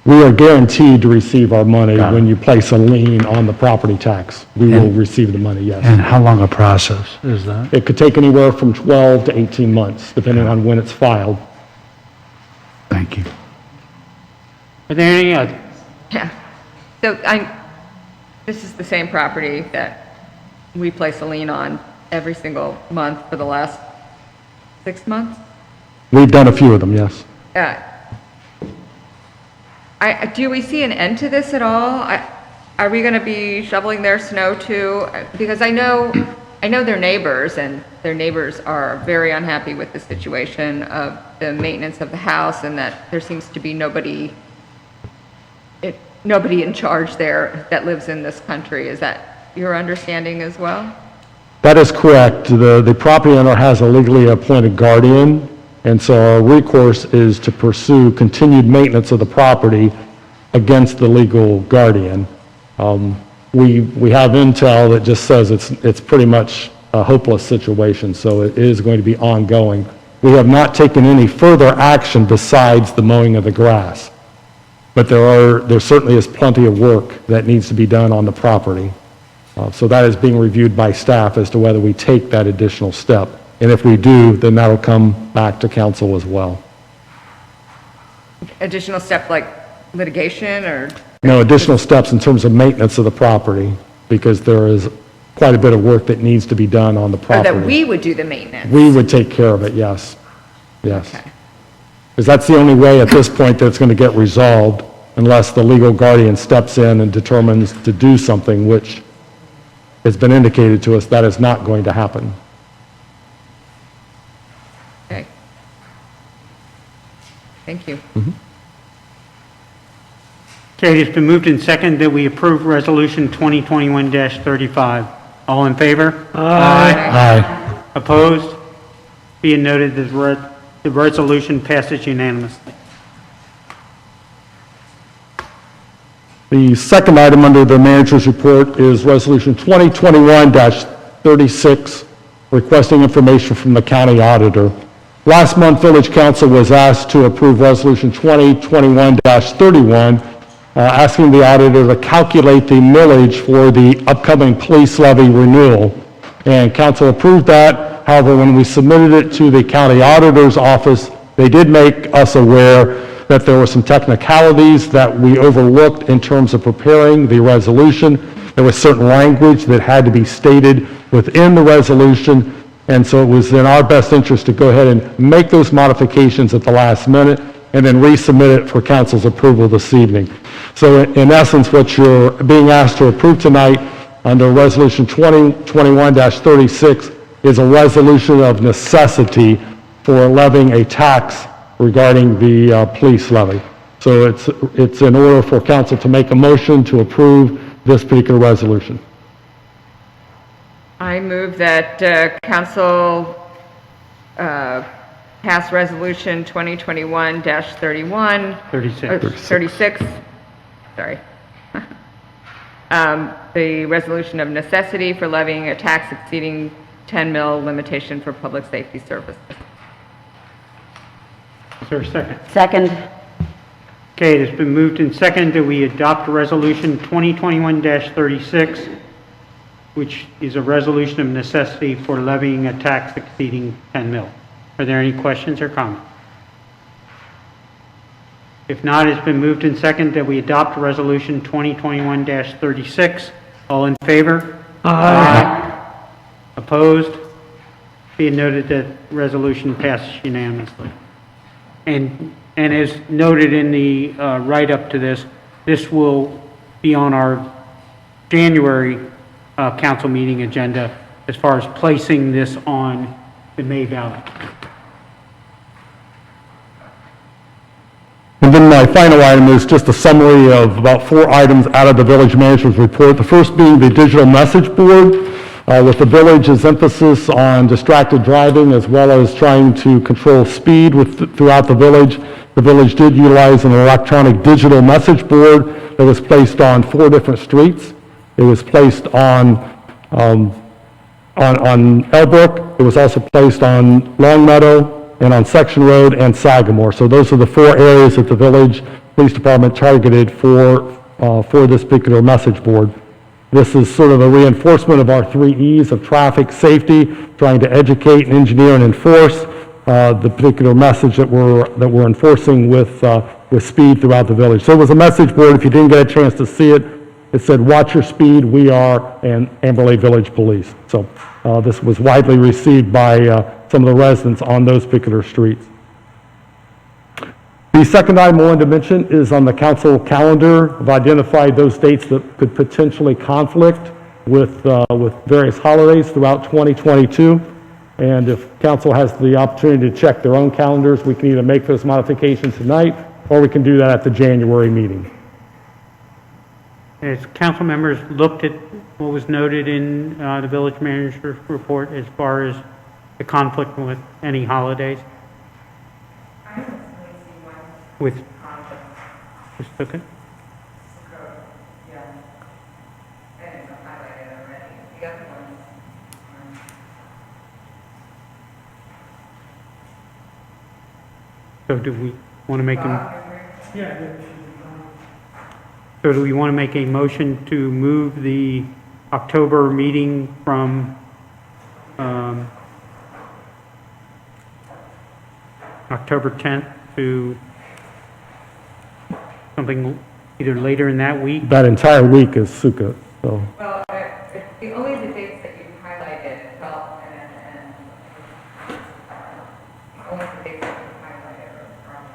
We are guaranteed to receive our money Got it. when you place a lien on the property tax. We will receive the money, yes. And how long a process is that? It could take anywhere from 12 to 18 months, depending on when it's filed. Thank you. Are there any others? Yeah. So this is the same property that we place a lien on every single month for the last 6 months? We've done a few of them, yes. Do we see an end to this at all? Are we going to be shoveling their snow too? Because I know their neighbors, and their neighbors are very unhappy with the situation of the maintenance of the house, and that there seems to be nobody in charge there that lives in this country. Is that your understanding as well? That is correct. The property owner has a legally appointed guardian, and so our recourse is to pursue continued maintenance of the property against the legal guardian. We have intel that just says it's pretty much a hopeless situation, so it is going to be ongoing. We have not taken any further action besides the mowing of the grass, but there certainly is plenty of work that needs to be done on the property. So that is being reviewed by staff as to whether we take that additional step. And if we do, then that'll come back to council as well. Additional step like litigation or? No, additional steps in terms of maintenance of the property, because there is quite a bit of work that needs to be done on the Or property. that we would do the maintenance? We would take care of it, yes. Yes. Okay. Because that's the only way at this point that it's going to get resolved, unless the legal guardian steps in and determines to do something, which has been indicated to us that is not going to happen. Okay. Thank you. Okay, it's been moved and seconded that we approve Resolution 2021-35. All in favor? Aye. Opposed? Be it noted that the resolution passes unanimously. The second item under the manager's report is Resolution 2021-36, requesting information from the county auditor. Last month, Village Council was asked to approve Resolution 2021-31, asking the auditor to calculate the millage for the upcoming police levy renewal. And council approved that. However, when we submitted it to the county auditor's office, they did make us aware that there were some technicalities that we overlooked in terms of preparing the resolution. There was certain language that had to be stated within the resolution, and so it was in our best interest to go ahead and make those modifications at the last minute and then resubmit it for council's approval this evening. So in essence, what you're being asked to approve tonight under Resolution 2021-36 is a resolution of necessity for levying a tax regarding the police levy. So it's in order for council to make a motion to approve this particular resolution. I move that council pass Resolution 2021-31. 36, sorry. The resolution of necessity for levying a tax exceeding 10 mil limitation for public safety services. Is there a second? Second. Okay, it has been moved and seconded that we adopt Resolution 2021-36, which is a resolution of necessity for levying a tax exceeding 10 mil. Are there any questions or comments? If not, it's been moved and seconded that we adopt Resolution 2021-36. All in favor? Aye. Opposed? Be it noted that resolution passes unanimously. And as noted in the write-up to this, this will be on our January council meeting agenda as far as placing this on the May ballot. And then my final item is just a summary of about 4 items out of the village manager's report. The first being the digital message board, with the village's emphasis on distracted driving as well as trying to control speed throughout the village. The village did utilize an electronic digital message board that was placed on 4 different streets. It was placed on Elbrook. It was also placed on Longmeadow and on Section Road and Sagamore. So those are the 4 areas that the village police department targeted for this particular message board. This is sort of a reinforcement of our 3 E's of traffic safety, trying to educate, engineer, and enforce the particular message that we're enforcing with speed throughout the village. So it was a message board. If you didn't get a chance to see it, it said, "Watch your speed. We are an Amberley Village Police." So this was widely received by some of the residents on those particular streets. The second item I wanted to mention is on the council calendar. I've identified those dates that could potentially conflict with various holidays throughout 2022. And if council has the opportunity to check their own calendars, we can either make those modifications tonight, or we can do that at the January meeting. As council members looked at what was noted in the village manager's report as far as the conflict with any holidays? With okay. So do we want to make So do we want to make a motion to move the October meeting from October 10th to something either later in that week? That entire week is Sukkot, so. Well, the only the dates that you highlighted, well, and only the dates that you highlighted are from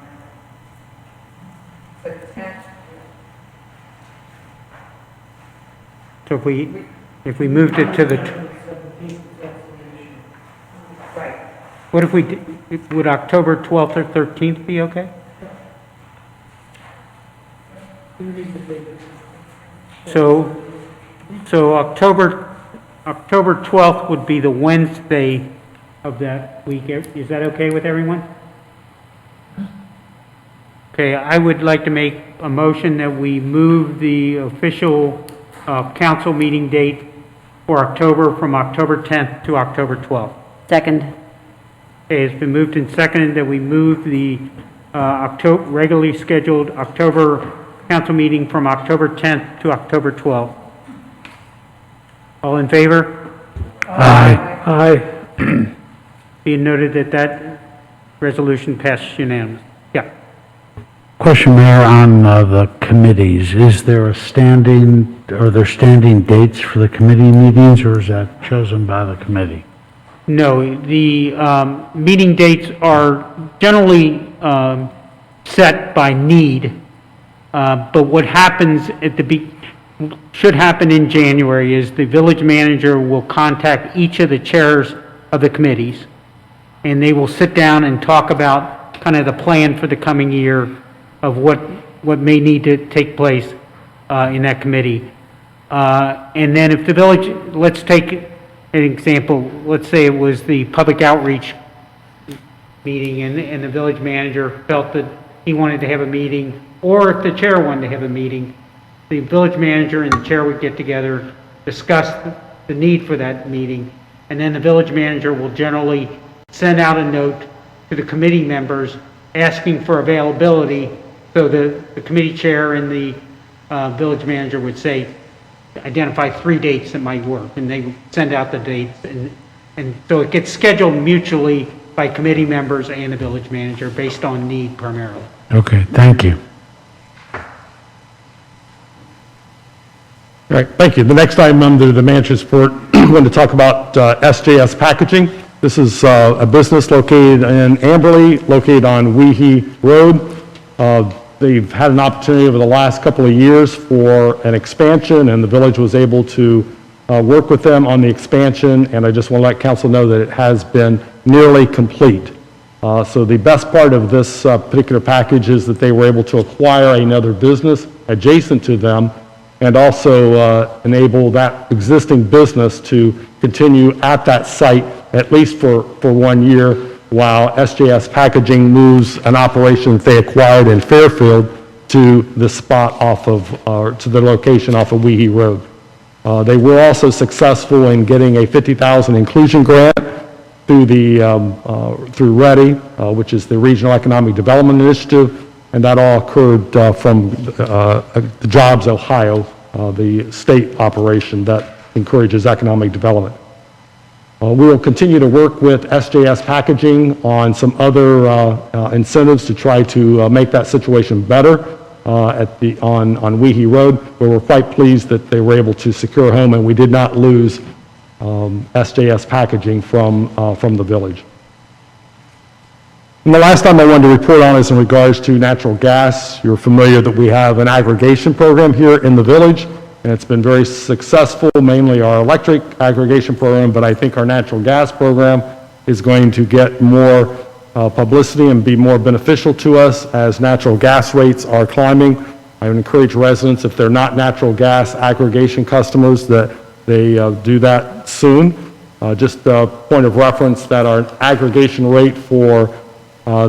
the 10th. So if we moved it to the, Right. what if we, would October 12th or 13th be okay? So October 12th would be the Wednesday of that week. Is that okay with everyone? Okay, I would like to make a motion that we move the official council meeting date for October from October 10th to October 12th. Second. Okay, it's been moved and seconded that we move the regularly scheduled October council meeting from October 10th to October 12th. All in favor? Aye. Aye. Being noted that that resolution passed unanimously. Yeah. Question, Mayor, on the committees. Is there are there standing dates for the committee meetings, or is that chosen by the committee? No, the meeting dates are generally set by need, but what happens should happen in January is the village manager will contact each of the chairs of the committees, and they will sit down and talk about kind of the plan for the coming year of what may need to take place in that committee. And then if the village, let's take an example, let's say it was the public outreach meeting and the village manager felt that he wanted to have a meeting, or if the chair wanted to have a meeting, the village manager and the chair would get together, discuss the need for that meeting, and then the village manager will generally send out a note to the committee members asking for availability, so the committee chair and the village manager would say, identify 3 dates that might work, and they send out the dates, and so it gets scheduled mutually by committee members and the village manager based on need primarily. Okay, thank you. All right, thank you. The next item under the manager's report, I'm going to talk about SJS Packaging. This is a business located in Amberley, located on Weehee Road. They've had an opportunity over the last couple of years for an expansion, and the village was able to work with them on the expansion, and I just want to let council know that it has been nearly complete. So the best part of this particular package is that they were able to acquire another business adjacent to them and also enable that existing business to continue at that site at least for 1 year while SJS Packaging moves an operation that they acquired in Fairfield to the spot off of, to the location off of Weehee Road. They were also successful in getting a $50,000 inclusion grant through through READY, which is the Regional Economic Development Initiative, and that all occurred from the Jobs Ohio, the state operation that encourages economic development. We will continue to work with SJS Packaging on some other incentives to try to make that situation better on Weehee Road, where we're quite pleased that they were able to secure a home and we did not lose SJS Packaging from the village. And the last time I wanted to report on is in regards to natural gas. You're familiar that we have an aggregation program here in the village, and it's been very successful, mainly our electric aggregation program, but I think our natural gas program is going to get more publicity and be more beneficial to us as natural gas rates are climbing. I would encourage residents, if they're not natural gas aggregation customers, that they do that soon. Just a point of reference that our aggregation rate for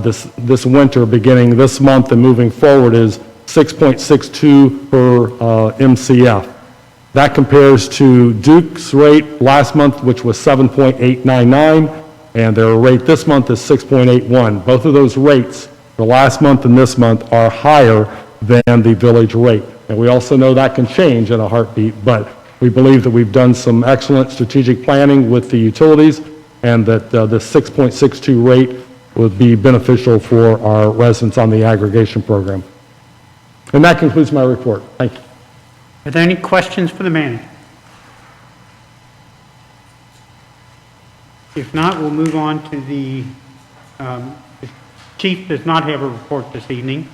this winter, beginning this month and moving forward, is 6.62 per MCF. That compares to Duke's rate last month, which was 7.899, and their rate this month is 6.81. Both of those rates, the last month and this month, are higher than the village rate. And we also know that can change in a heartbeat, but we believe that we've done some excellent strategic planning with the utilities and that the 6.62 rate would be beneficial for our residents on the aggregation program. And that concludes my report. Thank you. Are there any questions for the manager? If not, we'll move on to the chief does not have a report this evening,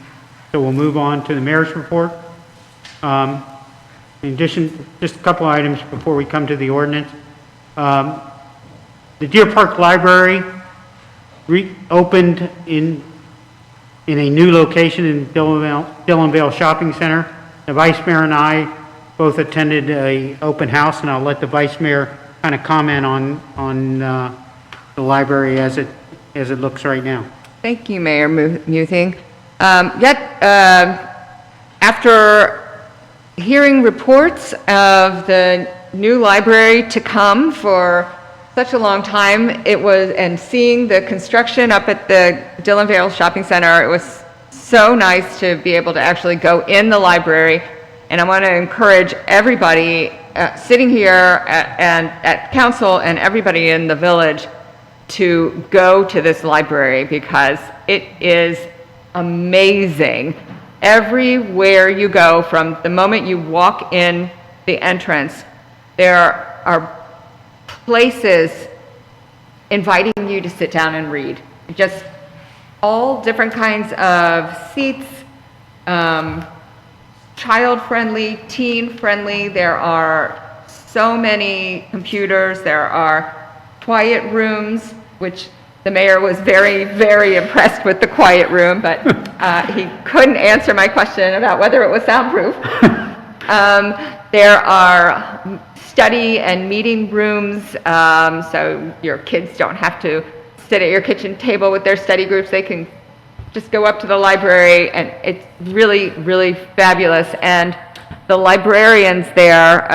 so we'll move on to the mayor's report. In addition, just a couple items before we come to the ordinance. The Deer Park Library reopened in a new location in Dillonvale Shopping Center. The vice mayor and I both attended an open house, and I'll let the vice mayor kind of comment on the library as it looks right now. Thank you, Mayor Muthing. After hearing reports of the new library to come for such a long time, and seeing the construction up at the Dillonvale Shopping Center, it was so nice to be able to actually go in the library. And I want to encourage everybody sitting here and at council and everybody in the village to go to this library because it is amazing. Everywhere you go, from the moment you walk in the entrance, there are places inviting you to sit down and read. Just all different kinds of seats, child-friendly, teen-friendly. There are so many computers. There are quiet rooms, which the mayor was very, very impressed with the quiet room, but he couldn't answer my question about whether it was soundproof. There are study and meeting rooms, so your kids don't have to sit at your kitchen table with their study groups. They can just go up to the library, and it's really, really fabulous. And the librarians there,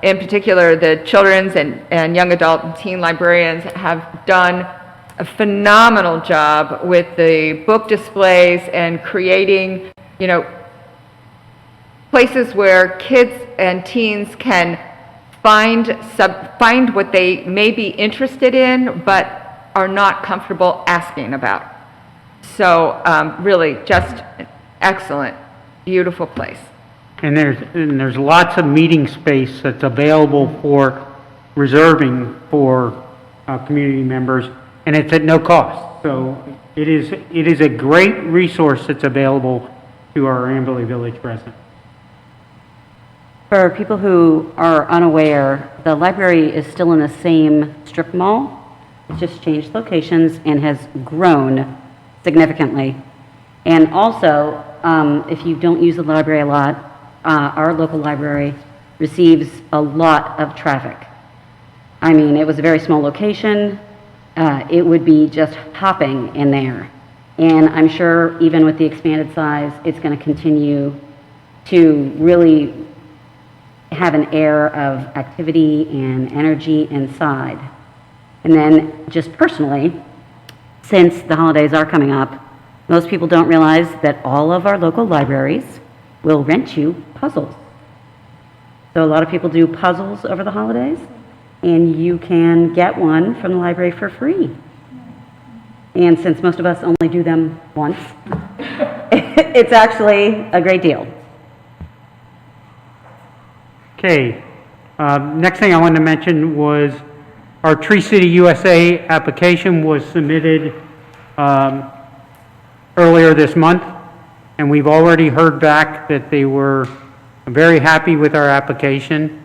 in particular the children's and young adult and teen librarians, have done a phenomenal job with the book displays and creating, places where kids and teens can find what they may be interested in but are not comfortable asking about. So really just an excellent, beautiful place. And there's lots of meeting space that's available for reserving for community members, and it's at no cost. So it is a great resource that's available to our Amberley Village residents. For people who are unaware, the library is still in the same strip mall It's just changed locations and has grown significantly. And also, if you don't use the library a lot, our local library receives a lot of traffic. I mean, it was a very small location. It would be just hopping in there. And I'm sure even with the expanded size, it's going to continue to really have an air of activity and energy inside. And then just personally, since the holidays are coming up, most people don't realize that all of our local libraries will rent you puzzles. So a lot of people do puzzles over the holidays, and you can get one from the library for free. And since most of us only do them once, it's actually a great deal. Okay, next thing I wanted to mention was our Tree City USA application was submitted earlier this month, and we've already heard back that they were very happy with our application,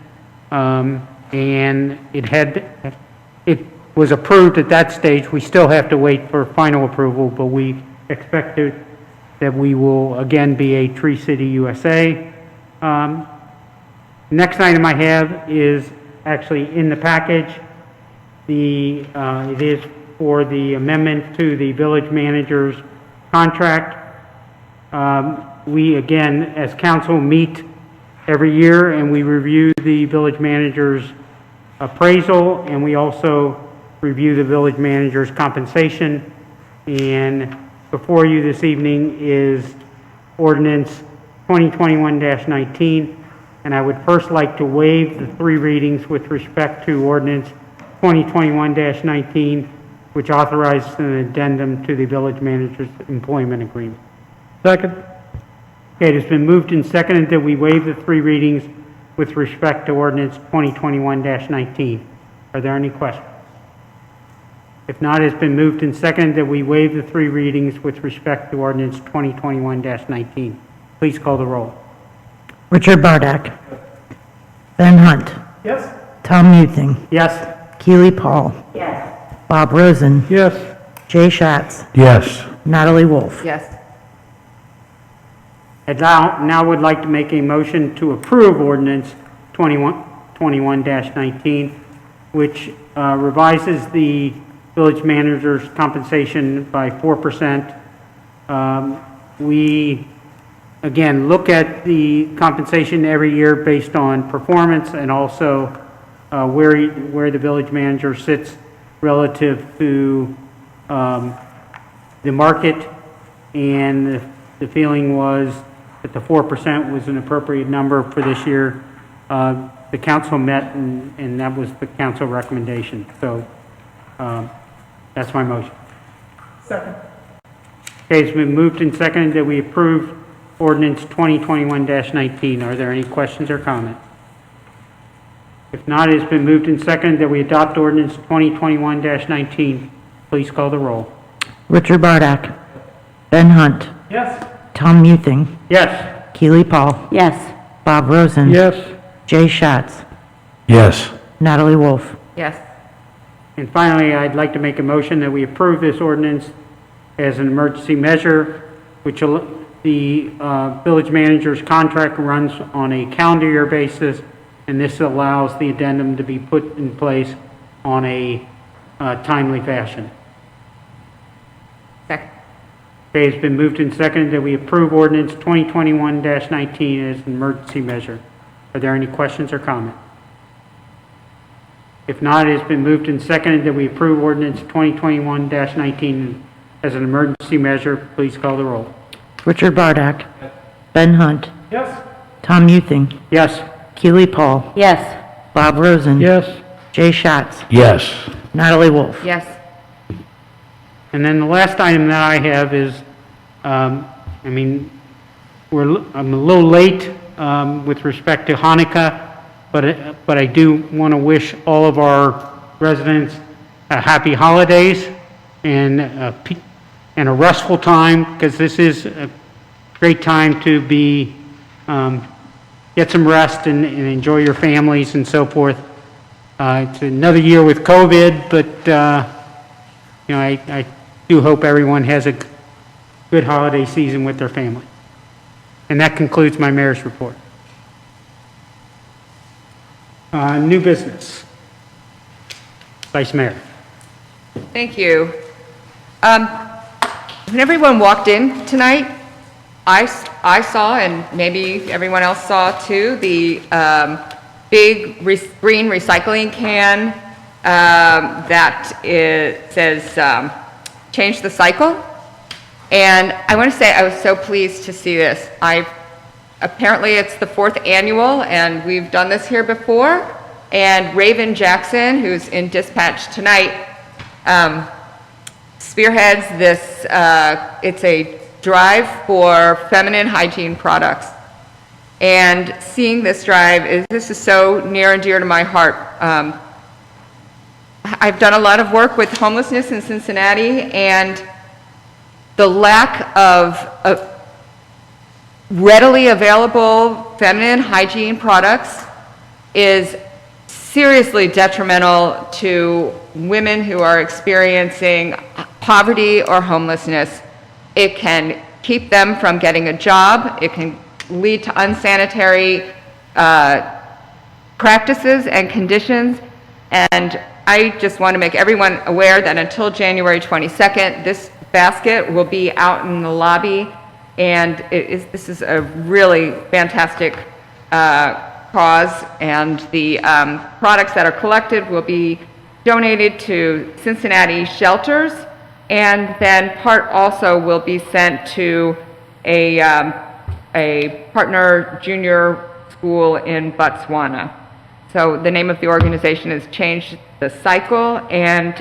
and it was approved at that stage. We still have to wait for final approval, but we expect that we will again be a Tree City USA. Next item I have is actually in the package. It is for the amendment to the village manager's contract. We, again, as council, meet every year and we review the village manager's appraisal, and we also review the village manager's compensation. And before you this evening is Ordinance 2021-19. And I would first like to waive the 3 readings with respect to Ordinance 2021-19, which authorizes an addendum to the village manager's employment agreement. Second? Okay, it has been moved and seconded that we waive the 3 readings with respect to Ordinance 2021-19. Are there any questions? If not, it's been moved and seconded that we waive the 3 readings with respect to Ordinance 2021-19. Please call the roll. Richard Bardak. Ben Hunt. Yes? Tom Muthing. Yes? Keely Paul. Yes. Bob Rosen. Yes. Jay Schatz. Yes. Natalie Wolf. Yes. I now would like to make a motion to approve Ordinance 21-19, which revises the village manager's compensation by 4%. We, again, look at the compensation every year based on performance and also where the village manager sits relative to the market. And the feeling was that the 4% was an appropriate number for this year. The council met, and that was the council recommendation. So that's my motion. Second. Okay, it's been moved and seconded that we approve Ordinance 2021-19. Are there any questions or comments? If not, it's been moved and seconded that we adopt Ordinance 2021-19. Please call the roll. Richard Bardak. Ben Hunt. Yes? Tom Muthing. Yes? Keely Paul. Yes. Bob Rosen. Yes. Jay Schatz. Yes. Natalie Wolf. Yes. And finally, I'd like to make a motion that we approve this ordinance as an emergency measure, which the village manager's contract runs on a calendar year basis, and this allows the addendum to be put in place on a timely fashion. Second. Okay, it's been moved and seconded that we approve Ordinance 2021-19 as an emergency measure. Are there any questions or comments? If not, it has been moved and seconded that we approve Ordinance 2021-19 as an emergency measure. Please call the roll. Richard Bardak. Ben Hunt. Yes? Tom Muthing. Yes? Keely Paul. Yes. Bob Rosen. Yes. Jay Schatz. Yes. Natalie Wolf. Yes. And then the last item that I have is, I'm a little late with respect to Hanukkah, but I do want to wish all of our residents a happy holidays and a restful time, because this is a great time to be get some rest and enjoy your families and so forth. It's another year with COVID, but you know, I do hope everyone has a good holiday season with their family. And that concludes my mayor's report. New business. Vice Mayor. Thank you. When everyone walked in tonight, I saw, and maybe everyone else saw too, the big green recycling can that says change the cycle. And I want to say I was so pleased to see this. Apparently it's the 4th annual, and we've done this here before. And Raven Jackson, who's in dispatch tonight, spearheads this. It's a drive for feminine hygiene products. And seeing this drive, this is so near and dear to my heart. I've done a lot of work with homelessness in Cincinnati, and the lack of readily available feminine hygiene products is seriously detrimental to women who are experiencing poverty or homelessness. It can keep them from getting a job. It can lead to unsanitary practices and conditions. And I just want to make everyone aware that until January 22nd, this basket will be out in the lobby. And this is a really fantastic cause. And the products that are collected will be donated to Cincinnati shelters. And then part also will be sent to a partner junior school in Botswana. So the name of the organization is Change the Cycle, and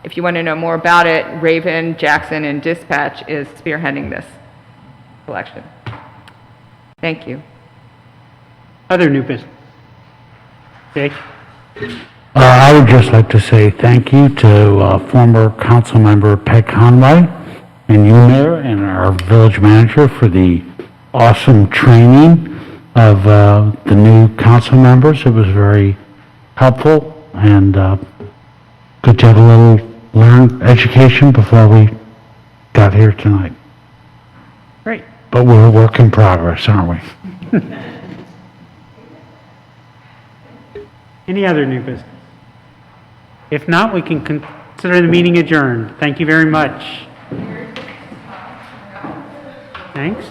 if you want to know more about it, Raven Jackson in Dispatch is spearheading this collection. Thank you. Other new business. Jake? I would just like to say thank you to former council member Peg Conway and you, Mayor, and our village manager for the awesome training of the new council members. It was very helpful and good to have a little education before we got here tonight. Great. But we're a work in progress, aren't we? Any other new business? If not, we can consider the meeting adjourned. Thank you very much. Thanks.